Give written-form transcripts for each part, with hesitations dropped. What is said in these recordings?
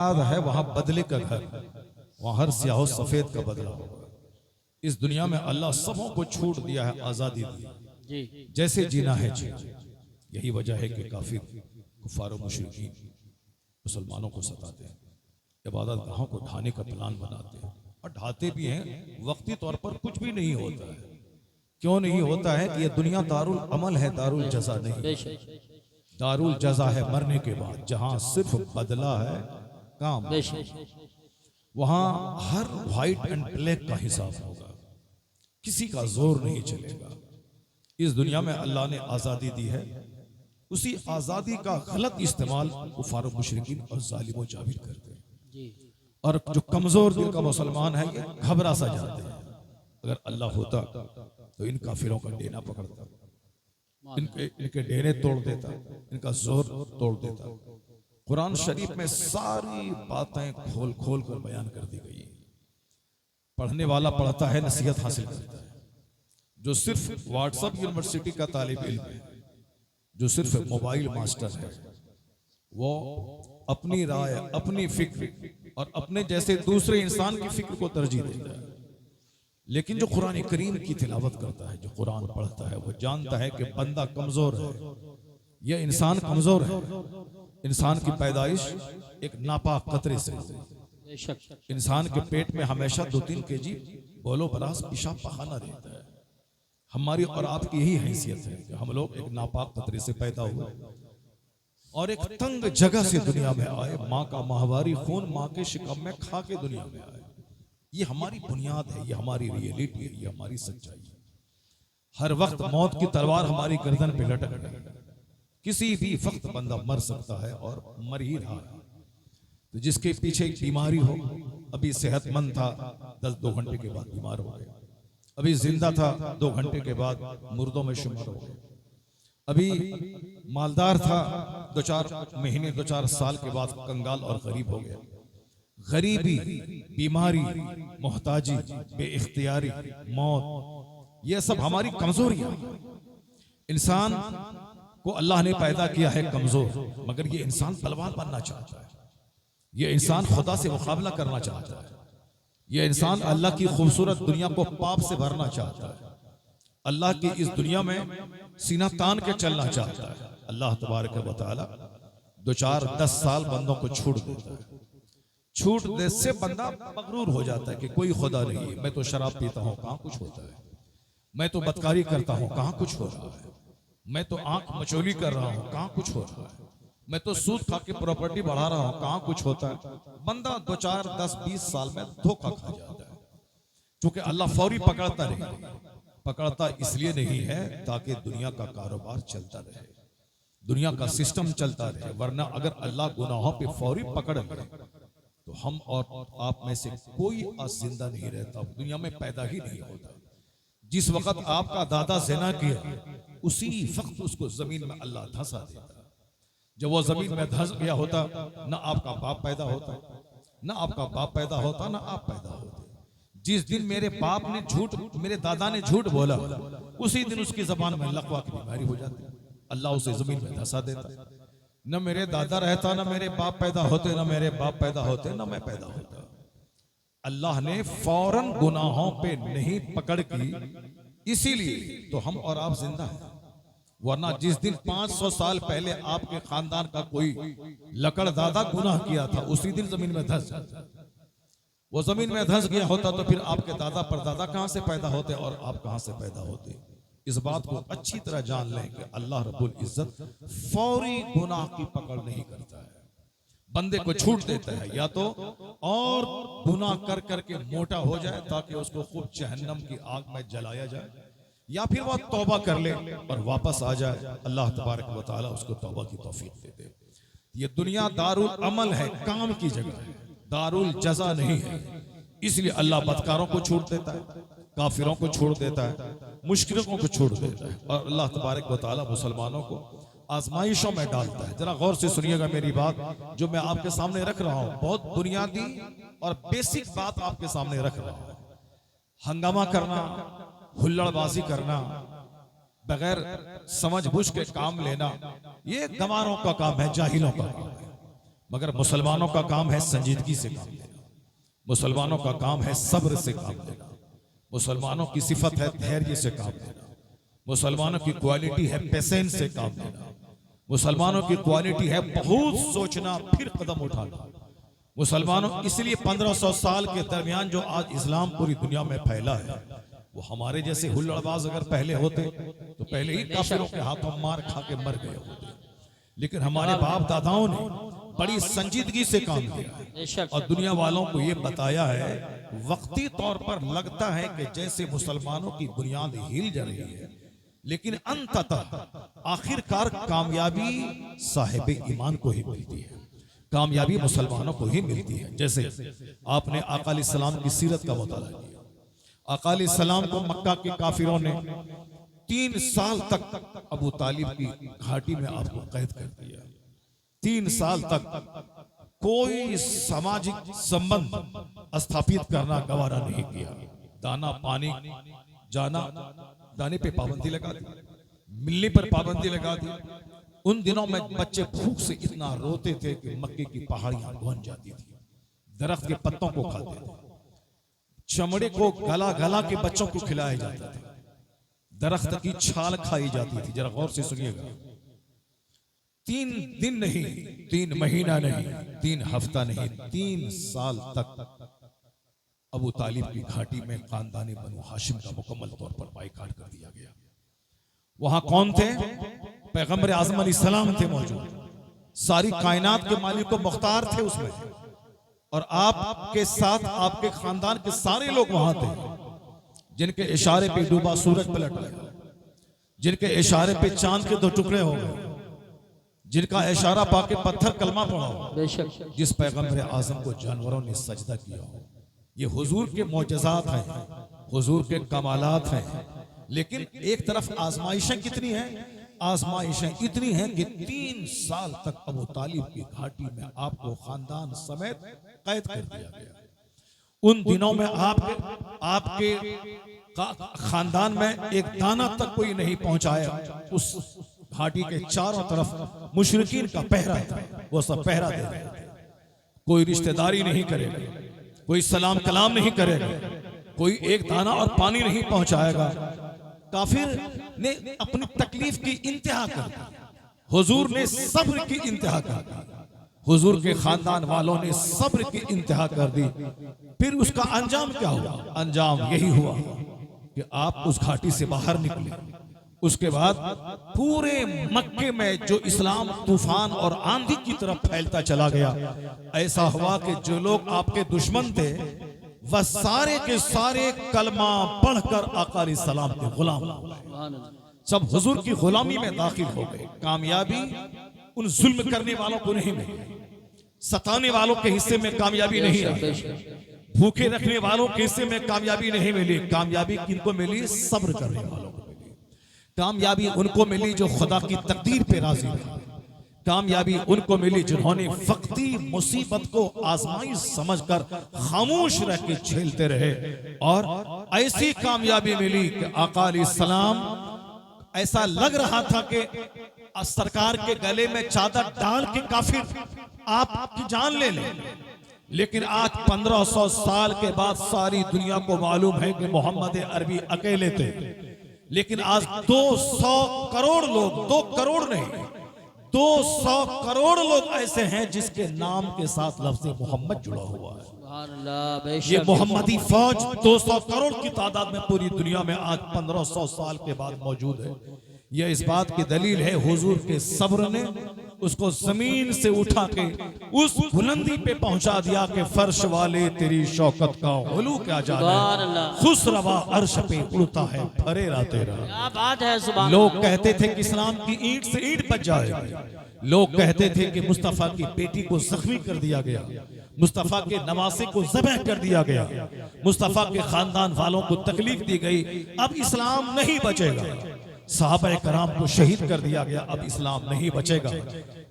है वहां बदले का घर, वहां हर स्याह सफेद का बदला होगा। इस दुनिया में अल्लाह सबों को छूट दिया है, आजादी दी, जैसे जीना है जी। यही वजह है कि काफिर कुफार मुशरिकीन मुसलमानों को सताते हैं, इबादत गाहों को ढाने का प्लान बनाते हैं और ढाते भी हैं। वक्ती तौर पर कुछ भी नहीं होता है। क्यों नहीं होता है कि यह दुनिया दारुल अमल है, दारुल जजा नहीं। दारुल जजा है मरने के बाद, जहां सिर्फ बदला है काम। वहां हर व्हाइट एंड ब्लैक का हिसाब होगा, किसी का जोर नहीं चलेगा। इस दुनिया में अल्लाह ने आजादी दी है, उसी आजादी का गलत इस्तेमाल कुफार मुशरिकीन और जालिम जाबिर करते हैं। और जो कमजोर दिल का मुसलमान है ये घबरा सा जाते हैं। अगर अल्लाह होता तो इन काफिरों का डेना पकड़ता, इनके डेरे तोड़ देता, इनका जोर तोड़ देता। कुरान शरीफ में सारी बातें खोल खोल कर बयान कर दी गई। पढ़ने वाला पढ़ता है, नसीहत हासिल करता है। जो सिर्फ व्हाट्सएप यूनिवर्सिटी का तालिब इल्म है, जो सिर्फ मोबाइल मास्टर है, वो अपनी राय, अपनी फिक्र और अपने जैसे दूसरे इंसान की फिक्र को तरजीह देता है। लेकिन जो कुरान करीम की तिलावत करता है, जो कुरान पढ़ता है, वो जानता है कि बंदा कमजोर है, यह इंसान कमजोर है। इंसान की पैदाइश एक नापाक कतरे से, इंसान के पेट में हमेशा 2-3 केजी बोलो बरास पेशाब पखाना रहता है। हमारी और आपकी यही हैसियत है कि हम लोग एक नापाक कतरे से पैदा हुए और एक तंग जगह से दुनिया में आए। माँ का माहवारी खून माँ के शिकम में खा के दुनिया में आए। ये हमारी बुनियाद है, ये हमारी रियलिटी है, ये हमारी सच्चाई है। हर वक्त मौत की तलवार हमारी गर्दन पे लटक रही है। किसी भी वक्त बंदा मर सकता है और मर ही रहा है। तो जिसके पीछे एक बीमारी हो, अभी सेहतमंद था 10-2 घंटे के बाद बीमार हो गया, अभी जिंदा था 2 घंटे के बाद मुर्दों में शुमार हो गया, अभी मालदार था 2-4 महीने 2-4 साल के बाद कंगाल और गरीब हो गया। गरीबी, बीमारी, मोहताजी, बेइख्तियारी, मौत, ये सब हमारी कमजोरियां। इंसान को अल्लाह ने पैदा किया है कमजोर, मगर ये इंसान बलवान बनना चाहता है। ये इंसान खुदा से मुकाबला करना चाहता है। ये इंसान अल्लाह की खूबसूरत दुनिया को पाप से भरना चाहता है। अल्लाह की इस दुनिया में सीना तान के चलना चाहता है। अल्लाह तबारक व तआला 2-4-10 साल बंदों को छूट देता है। छूट दे से बंदा मगरूर हो जाता है कि कोई खुदा नहीं है। मैं तो शराब पीता हूं, कहां कुछ होता है। मैं तो बदकारी करता हूं, कहां कुछ हो रहा है। मैं तो आंख मचोली कर रहा हूं, कहां कुछ हो रहा है। मैं तो सूद खा के प्रॉपर्टी बढ़ा रहा हूं, कहां कुछ होता है। बंदा 2-4-10-20 साल में धोखा खा जाता है। क्योंकि अल्लाह फौरी पकड़ता नहीं, पकड़ता इसलिए नहीं है ताकि दुनिया का कारोबार चलता रहे, दुनिया का सिस्टम चलता रहे। वरना अगर अल्लाह गुनाहों पे फौरी पकड़ ले तो हम और आप में से कोई आज जिंदा नहीं रहता, दुनिया में पैदा ही नहीं होता। जिस वक्त आपका दादा ज़िना किया, उसी वक्त उसको जमीन में अल्लाह धंसा देता। जब वो जमीन में धंस गया होता, ना आपका बाप पैदा होता, ना आपका बाप पैदा होता, ना आप पैदा होते। जिस दिन मेरे बाप ने झूठ, मेरे दादा ने झूठ बोला, उसी दिन उसकी जबान में लकवा की बीमारी हो जाती। अल्लाह उसे जमीन में धंसा देता। न मेरे दादा रहता, न मेरे बाप पैदा होते, न मेरे बाप पैदा होते, न मैं पैदा होता। अल्लाह ने फौरन गुनाहों पे नहीं पकड़ की, इसीलिए तो हम और आप जिंदा हैं। वरना जिस दिन 500 साल पहले आपके खानदान का कोई लकड़ दादा गुनाह किया था, उसी दिन जमीन में धंस जाता। वो जमीन में धंस गया होता तो फिर आपके दादा परदादा कहां से पैदा होते और आप कहां से पैदा होते। इस बात को अच्छी तरह जान लें कि अल्लाह रब्बुल इज्जत फौरी गुनाह की पकड़ नहीं करता है, बंदे को छूट देता है। या तो और गुनाह कर करके मोटा हो जाए ताकि उसको खूब जहन्नम की आग में जलाया जाए, या फिर वह तौबा कर ले और वापस आ जाए। अल्लाह तबारक व तआला उसको तौबा की तौफीक दे दे। ये दुनिया दारुल अमल है, काम की जगह है, दारुल जजा नहीं है। इसलिए अल्लाह बदकारों को छूट देता है, काफिरों को छोड़ देता है, मुश्किलों को छोड़ देता है, और अल्लाह तबारक व तआला मुसलमानों को आजमाइशों में डालता है। जरा गौर से सुनिएगा मेरी बात, जो मैं आपके सामने रख रहा हूं, बहुत बुनियादी और बेसिक बात आपके सामने रख रहा हूं। हंगामा करना, हुल्लड़बाजी करना, बगैर समझ बुझ के काम लेना, ये गंवारों का काम है, जाहिलों का काम है। मगर मुसलमानों का काम है संजीदगी से काम लेना, मुसलमानों का काम है सब्र से काम लेना, मुसलमानों की सिफत है धैर्य से काम लेना, मुसलमानों की क्वालिटी है पेशेंस से काम लेना, मुसलमानों की क्वालिटी है बहुत सोचना फिर कदम उठाना। मुसलमानों इसलिए 1500 साल के दरमियान जो आज इस्लाम पूरी दुनिया में फैला है, वो हमारे जैसे हुल्लड़बाज अगर पहले होते तो पहले ही काफिरों के हाथों मार खा के मर गए होते। लेकिन हमारे बाप दादाओं ने बड़ी संजीदगी से काम किया और दुनिया वालों को ये बताया है, वक्ती तौर पर लगता है कि जैसे मुसलमानों की बुनियाद हिल जा रही है, लेकिन अंततः आखिरकार कामयाबी साहिब ईमान को ही मिलती है, कामयाबी मुसलमानों को ही मिलती है। जैसे आपने आका अलैहिस्सलाम की सीरत का मुताला किया, आका अलैहिस्सलाम को मक्का के काफिरों ने 3 साल तक अबू तालिब की घाटी में आपको कैद कर दिया। 3 साल तक कोई सामाजिक संबंध स्थापित करना गवारा नहीं किया। दाना पानी जाना, दाने पे पाबंदी लगा दी, मिलने पर पाबंदी लगा दी। उन दिनों में बच्चे भूख से इतना रोते थे कि मक्के की पहाड़ियां भन जाती थी, दरख्त के पत्तों को खाते थे, चमड़े को गला गला के बच्चों को खिलाया जाता था, दरख्त की छाल खाई जाती थी। जरा गौर से सुनिएगा, 3 दिन नहीं, 3 महीना नहीं, 3 हफ्ता नहीं, 3 साल तक अबू तालिब की घाटी में खानदानी बनु हाशिम का मुकम्मल तौर पर बाइकाट कर दिया गया। वहां कौन थे? पैगंबर आज़म अलैहिस्सलाम थे मौजूद, सारी कायनात के मालिक को मुख्तार थे उसमें, और आपके साथ आपके खानदान के सारे लोग वहां थे, जिनके इशारे पे डूबा सूरज पलट गया, जिनके इशारे पे चांद के 2 टुकड़े हो गए, जिनका इशारा पाके पत्थर कलमा पड़ा हो, जिस पैगंबर आज़म को जानवरों ने सजदा किया हो। ये हुजूर के मौजज़ात हैं, हुजूर के कमालात हैं। लेकिन एक तरफ आजमाइशें कितनी हैं? आजमाइशें इतनी हैं कि 3 साल तक अबू तालिब की घाटी में आपको खानदान समेत कैद कर दिया गया। उन दिनों में आपके खानदान में एक दाना तक कोई नहीं पहुंचाया। उस घाटी के चारों तरफ मुशरिकीन का पहरा था, वो सब पहरा दे रहे थे। कोई रिश्तेदारी नहीं करेगा, कोई सलाम कलाम नहीं करेगा, कोई एक दाना और पानी नहीं पहुंचाएगा। काफिर ने अपनी तकलीफ की इंतहा कर दी, हुजूर ने सब्र की इंतहा कर दी, हुजूर के खानदान वालों ने सब्र की इंतहा कर दी। फिर उसका अंजाम क्या हुआ? अंजाम यही हुआ कि आप उस घाटी से बाहर निकले। उसके बाद पूरे मक्के में जो इस्लाम तूफान और आंधी की तरफ फैलता चला गया। ऐसा हुआ कि जो लोग आपके दुश्मन थे वह सारे के सारे कलमा पढ़कर आका अलैहिस्सलाम के गुलाम हो गए, सब हुजूर की गुलामी में दाखिल हो गए। कामयाबी उन जुल्म करने वालों को नहीं मिली, सताने वालों के हिस्से में कामयाबी नहीं आई, भूखे रखने वालों के हिस्से में कामयाबी नहीं मिली। कामयाबी किनको मिली? सब्र करने वालों को मिली। कामयाबी उनको मिली जो खुदा की तकदीर पे राजी रहे। कामयाबी उनको मिली जिन्होंने वक्ती मुसीबत को आजमाइश समझकर खामोश रह के झेलते रहे। और ऐसी कामयाबी मिली कि आका अलैहिस्सलाम ऐसा लग रहा था कि सरकार के गले में चादर डाल के काफिर आपकी जान ले ले। लेकिन आज 1500 साल के बाद सारी दुनिया को मालूम है कि मोहम्मद अरबी अकेले थे। लेकिन आज 200 करोड़ लोग, 2 करोड़ नहीं, 200 करोड़ लोग ऐसे हैं जिसके नाम के साथ लफ्ज़ मोहम्मद जुड़ा हुआ है। ये मोहम्मदी फौज 200 करोड़ की तादाद में पूरी दुनिया में आज 1500 साल के बाद मौजूद है। यह इस बात की दलील है हुजूर के सब्र ने उसको जमीन से उठा के उस बुलंदी पे पहुंचा दिया कि फर्श वाले तेरी शौकत का उलू क्या जाने, खुसरवा अर्श पे उड़ता है फरेरा तेरा। क्या बात है, सुभान अल्लाह। लोग कहते थे कि इस्लाम की ईंट से ईंट बच जाएगी। लोग कहते थे कि मुस्तफा की बेटी को जख्मी कर दिया गया, मुस्तफा के नवासे को ज़बह कर दिया गया, मुस्तफा के खानदान वालों को तकलीफ दी गई, अब इस्लाम नहीं बचेगा। सहाबा कराम को शहीद कर दिया गया, अब इस्लाम नहीं बचेगा।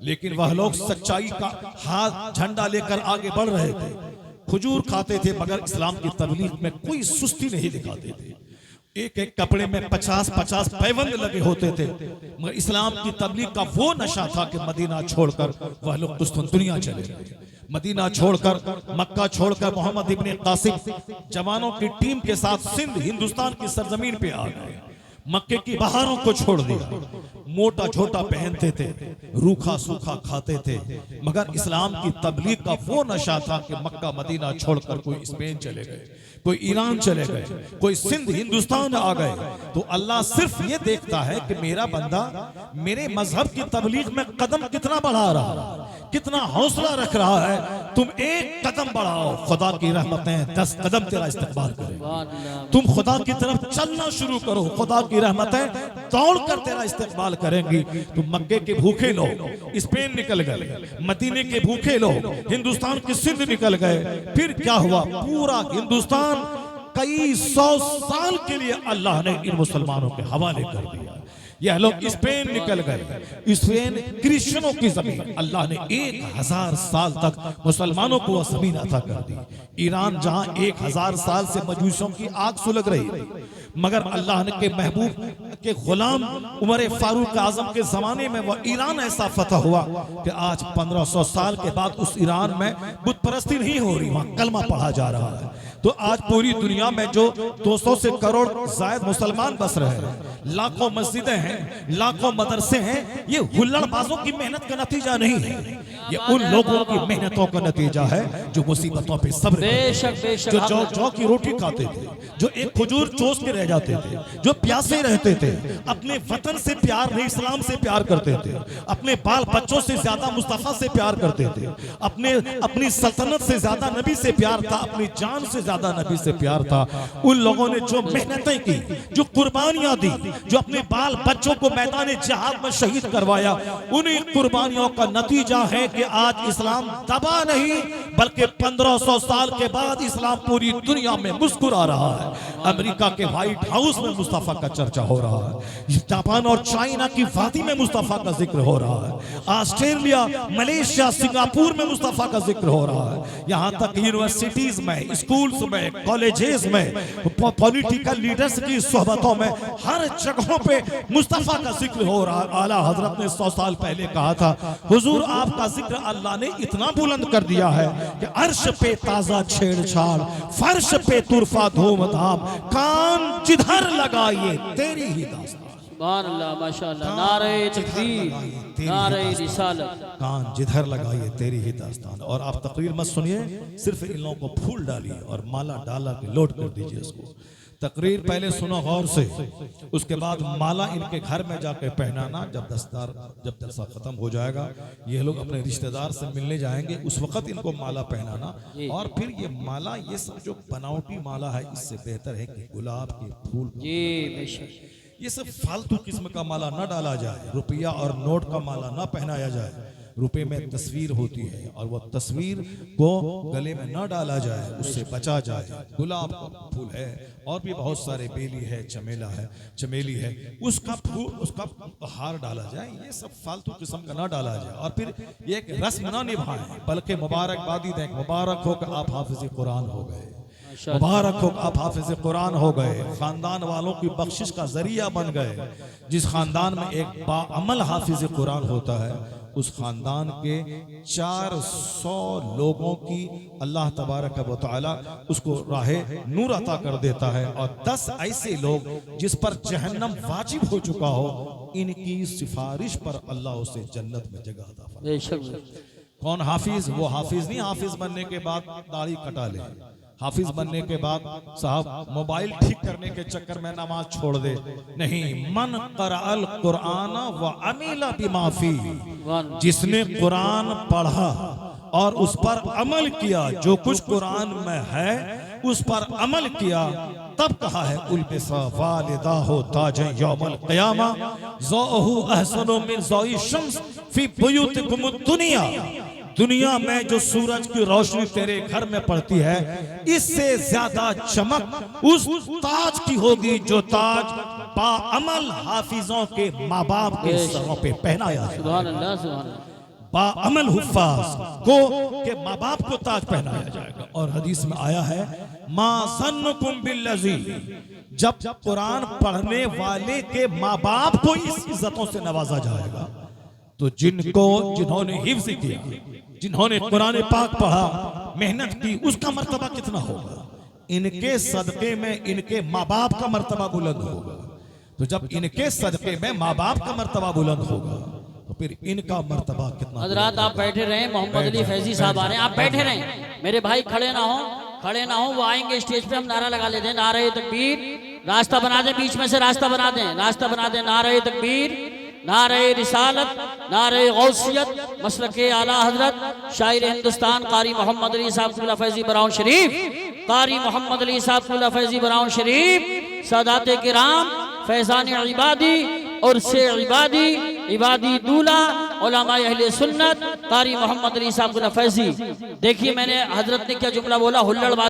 लेकिन वह लोग सच्चाई का हाथ झंडा लेकर आगे बढ़ रहे थे। खजूर खाते थे मगर इस्लाम की तबलीग में कोई सुस्ती नहीं दिखाते थे, एक एक कपड़े में 50-50 पैबंद लगे होते थे। मगर इस्लाम की तबलीग का वो नशा था कि मदीना छोड़कर वह लोग कुस्तुनतुनिया चले गए। मदीना छोड़कर, मक्का छोड़कर मोहम्मद इब्ने कासिम जवानों की टीम के साथ सिंध हिंदुस्तान की सरजमीन पे आ गए। मक्के की बहारों को छोड़ दिया, मोटा छोटा पहनते थे, रूखा सूखा खाते थे। मगर इस्लाम की तबलीग का वो नशा था कि मक्का मदीना छोड़कर कोई स्पेन चले गए, कोई ईरान चले गए, कोई सिंध हिंदुस्तान आ गए। तो अल्लाह सिर्फ ये देखता है कि मेरा बंदा मेरे मजहब की तबलीग में कदम कितना बढ़ा रहा है, कितना हौसला रख रहा है। तुम एक कदम बढ़ाओ, खुदा की रहमतें 10 कदम तेरा इस्तेमाल करें। तुम खुदा की तरफ चलना शुरू करो, खुदा की रहमतें दौड़कर तेरा इस्तेमाल करेंगी। तुम मक्के के भूखे लोग स्पेन निकल गए, मदीने के भूखे लोग हिंदुस्तान की सिंध निकल गए। फिर क्या हुआ? पूरा हिंदुस्तान कई 100 साल के लिए अल्लाह ने इन मुसलमानों के हवाले कर दिया। यह लोग स्पेन निकल गए। स्पेन क्रिश्चियनों की जमीन, अल्लाह ने 1000 साल तक मुसलमानों को वह जमीन अता कर दी। ईरान जहां 1000 साल से मजूसों की आग सुलग रही थी, मगर अल्लाह ने के महबूब के गुलाम उमर फारूक आजम के जमाने में वह ईरान ऐसा फतह हुआ कि आज 1500 साल के बाद उस ईरान में बुत परस्ती नहीं हो रही, वहां कलमा पढ़ा जा रहा है। तो आज पूरी दुनिया में जो 200 से करोड़ जायद मुसलमान बस रहे हैं, लाखों मस्जिदें हैं, लाखों मदरसे हैं, ये हुल्लड़बाजों की मेहनत का नतीजा नहीं है, ये उन लोगों की मेहनतों का नतीजा है जो मुसीबतों पे सब्र करते, जो जौ की रोटी खाते थे, जो एक खजूर चूस के रह जाते थे, जो प्यासे रहते थे, अपने वतन से प्यार नहीं इस्लाम से प्यार करते थे, अपने बाल बच्चों से ज्यादा मुस्तफा से प्यार करते थे, अपनी सल्तनत से ज्यादा नबी से प्यार था, अपनी जान से ज्यादा नबी से प्यार था। उन लोगों ने जो मेहनतें की, जो कुर्बानियां दी, जो अपने बाल बच्चों को मैदान जिहाद में शहीद करवाया, उन्हीं कुर्बानियों का नतीजा है कि आज इस्लाम दबा नहीं बल्कि 1500 साल के बाद इस्लाम पूरी दुनिया में मुस्कुरा रहा है। अमेरिका के व्हाइट हाउस में मुस्तफा का चर्चा हो रहा है, जापान और चाइना की वादी में मुस्तफा का जिक्र हो रहा है, ऑस्ट्रेलिया, मलेशिया, सिंगापुर में मुस्तफा का जिक्र हो रहा है। यहाँ तक यूनिवर्सिटीज में, स्कूल्स में, कॉलेजेस में, पॉलिटिकल लीडर्स की सोहबतों में, हर जगहों पे मुस्तफा का जिक्र हो रहा है। आला हजरत ने 100 साल पहले कहा था, हुजूर आपका जिक्र अल्लाह ने इतना बुलंद कर दिया है कि अर्श पे ताजा छेड़छाड़, फर्श पे तुरफा धूमधाम, कान जिधर लगाइए तेरी ही दास्तान। सुभान अल्लाह, माशाअल्लाह, नारे तकबीर, नारे रिसालत, कान जिधर लगाइए तेरी ही दास्तान। और आप तकरीर मत सुनिए, सिर्फ इन लोगों को फूल डालिए और माला डाला के लोड कर दीजिए इसको। तकरीर पहले सुनो गौर से, उसके बाद माला इनके घर में जाके पहनाना। जब जलसा खत्म हो जाएगा, ये लोग अपने रिश्तेदार से मिलने जाएंगे, उस वक्त इनको माला पहनाना। और फिर ये माला, ये सब जो बनावटी माला है, इससे बेहतर है कि गुलाब के फूल, ये सब फालतू किस्म का माला न डाला जाए, रुपया और नोट का माला न पहनाया जाए। रुपए में तस्वीर होती है और वह तस्वीर को गले में न डाला जाए, उससे बचा जाए। गुलाब का फूल है और भी बहुत सारे, बेली है, चमेला है, चमेली है, उसका फूल, उसका हार डाला जाए। ये सब फालतू किस्म का न डाला जाए। और फिर ये एक रस्म न निभाएं, बल्कि मुबारकबादी दें। मुबारक हो कि आप हाफिज कुरान हो गए, मुबारक हो आप हाफिज कुरान हो गए, खानदान वालों की बख्शिश का जरिया बन गए। जिस खानदान में एक बाअमल हाफिज कुरान होता है, उस खानदान के 400 लोगों की अल्लाह तबारक व तआला उसको राहे नूर अता कर देता है। और 10 ऐसे लोग जिस पर जहन्नम वाजिब हो चुका हो, इनकी सिफारिश पर अल्लाह उसे जन्नत में जगह अता फरमाता। कौन हाफिज? वो हाफिज नहीं हाफिज बनने के बाद दाढ़ी कटा ले, हाफिज बनने के बाद साहब मोबाइल ठीक करने के चक्कर में नमाज छोड़ दे, नहीं। मन क़रअल कुरान व अमिला बिमा फी, जिसने कुरान पढ़ा और उस पर अमल किया, जो कुछ कुरान में है उस पर अमल किया, तब कहा है उल्बिसा वालिदाहु ताजन यौमल क़ियामा ज़ौहु अहसनु मिन ज़ौइ शम्स फी बुयूतिकुम दुनिया। दुनिया में जो सूरज की रोशनी तेरे घर में पड़ती है, इससे ज्यादा चमक उस ताज की होगी जो ताज बाअमल हाफिजों के माँ बाप के सरों पे पहनाया है। सुभान अल्लाह, सुभान अल्लाह। बाअमल हुफ्फाज को के माँ बाप को ताज पहनाया जाएगा। और हदीस में आया है मा ज़न्नुकुम बिल्लज़ी, जब कुरान पढ़ने वाले के माँ बाप को इस इज्जतों से नवाजा जाएगा तो जिन्होंने हिफ्ज़ किया, जिन्होंने कुरान पाक पढ़ा, मेहनत की, उसका मर्तबा कितना होगा। इनके सदक़े में इनके माँ बाप का मर्तबा बुलंद होगा। तो जब इनके सदक़े में माँ बाप का मर्तबा बुलंद होगा तो फिर इनका मर्तबा कितना। हजरात आप बैठे रहें, मोहम्मद अली फैजी साहब आ रहे हैं, आप बैठे रहें, मेरे भाई खड़े ना हो, वो आएंगे स्टेज पे, हम नारा लगा लेते हैं, नारे तकबीर, रास्ता बना दें, बीच में से रास्ता बना दें, नारे तकबीर, नारे रिसालत, नारे गौसियत, मसलके आला हजरत शायर हिंदुस्तान कारी मोहम्मद अली साहब क़िबला फैजी बराऊं शरीफ, कारी मोहम्मद अली साहब क़िबला फैजी बराऊं शरीफ, सादाते किराम, फैज़ान इबादी और से इबादी दूल्हा, उलमाए अहले सुन्नत, कारी मोहम्मद अली साहब क़िबला फैजी। देखिए मैंने हजरत ने क्या जुमला बोला, हुल्लड़बाजी